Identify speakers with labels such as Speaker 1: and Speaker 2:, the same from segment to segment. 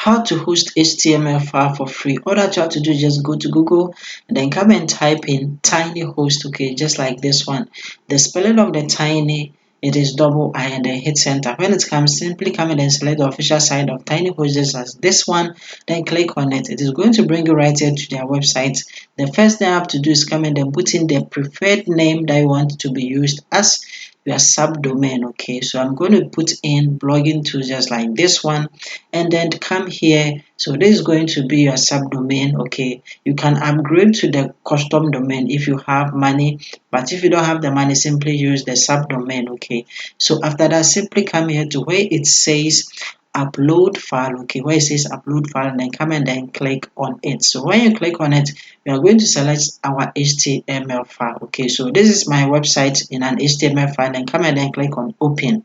Speaker 1: how to host HTML file for free. All that you have to do is just go to Google and then come and type in TinyHost, okay, just like this one. The spelling of the tiny, it is double I, and then hit center. When it comes, simply come and then select the official site of TinyHost just as this one, then click on it. It is going to bring you right here to their website. The first thing I have to do is come and then put in the preferred name that you want to be used as your subdomain. Okay, so I'm going to put in blogging tools just like this one, and then come here. So this is going to be your subdomain. Okay, you can upgrade to the custom domain if you have money, but if you don't have the money, simply use the subdomain. Okay, so after that, simply come here to where it says upload file. Okay, where it says upload file, and then come and then click on it. So when you click on it, we are going to select our HTML file. Okay, so this is my website in an HTML file, and come and then click on open.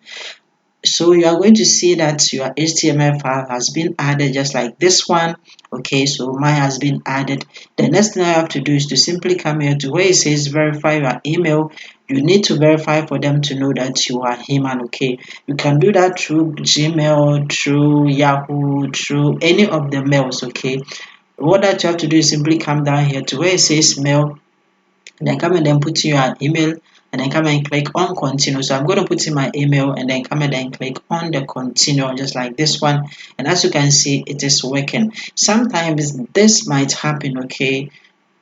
Speaker 1: So you are going to see that your HTML file has been added just like this one. Okay, so mine has been added. The next thing I have to do is to simply come here to where it says verify your email. You need to verify for them to know that you are human. Okay, you can do that through Gmail, through Yahoo, through any of the mails. Okay, what that you have to do is simply come down here to where it says mail, and then come and then put in your email, and then come and click on continue. So I'm going to put in my email and then come and then click on the continue just like this one, and as you can see, it is working. Sometimes this might happen. Okay,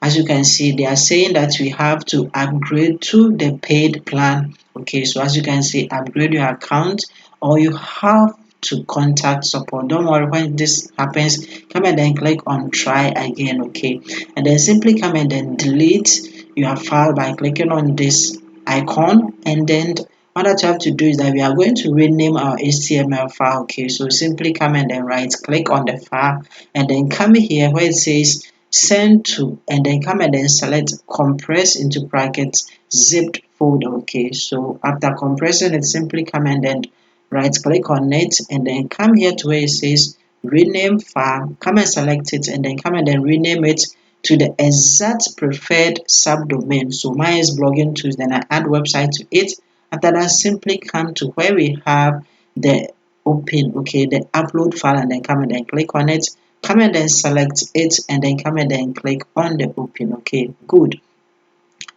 Speaker 1: as you can see, they are saying that we have to upgrade to the paid plan. Okay, so as you can see, upgrade your account, or you have to contact support. Don't worry, when this happens, come and then click on try again. Okay, and then simply come and then delete your file by clicking on this icon, and then what that you have to do is that we are going to rename our HTML file. Okay, so simply come and then right click on the file, and then come here where it says send to, and then come and then select compress into brackets zipped folder. Okay, so after compressing it, simply come and then right click on it, and then come here to where it says rename file, come and select it, and then come and then rename it to the exact preferred subdomain. So mine is blogging tools, then I add website to it. After that, simply come to where we have the open, okay, the upload file, and then come and then click on it, come and then select it, and then come and then click on the open. Okay, good.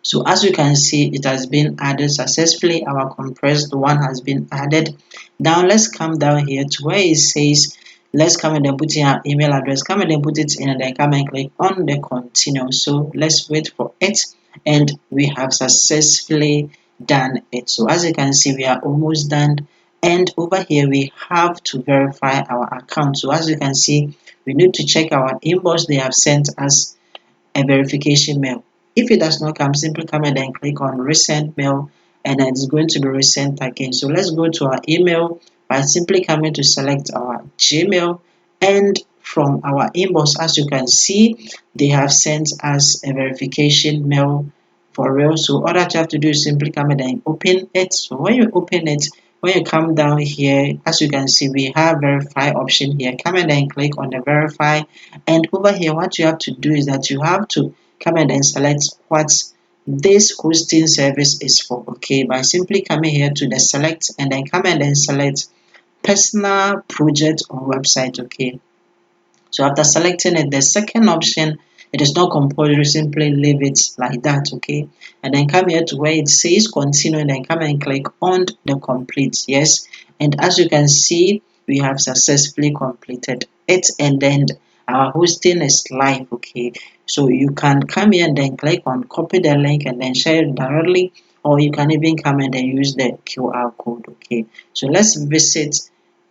Speaker 1: So as you can see, it has been added successfully. Our compressed one has been added. Now let's come down here to where it says let's come and then put in our email address, come and then put it in, and then come and click on the continue. So let's wait for it, and we have successfully done it. So as you can see, we are almost done, and over here we have to verify our account. So as you can see, we need to check our inbox. They have sent us a verification mail. If it does not come, simply come and then click on resend mail, and it's going to be resent again. So let's go to our email by simply coming to select our Gmail, and from our inbox, as you can see, they have sent us a verification mail for real. So all that you have to do is simply come and then open it. So when you open it, when you come down here, as you can see, we have verify option here. Come and then click on the verify, and over here what you have to do is that you have to come and then select what this hosting service is for. Okay, by simply coming here to the select, and then come and then select personal project or website. Okay, so after selecting it, the second option, it is not compulsory, simply leave it like that. Okay, and then come here to where it says continue, and then come and click on the complete. Yes, and as you can see, we have successfully completed it, and then our hosting is live. Okay, so you can come here and then click on copy the link and then share it directly, or you can even come and then use the QR code. Okay, so let's visit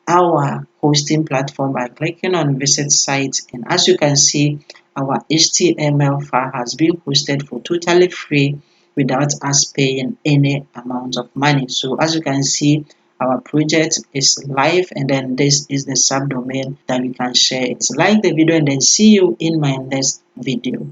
Speaker 1: our hosting platform by clicking on visit site, and as you can see, our HTML file has been hosted for totally free without us paying any amount of money. So as you can see, our project is live, and then this is the subdomain that we can share it. Like the video, and then see you in my next video.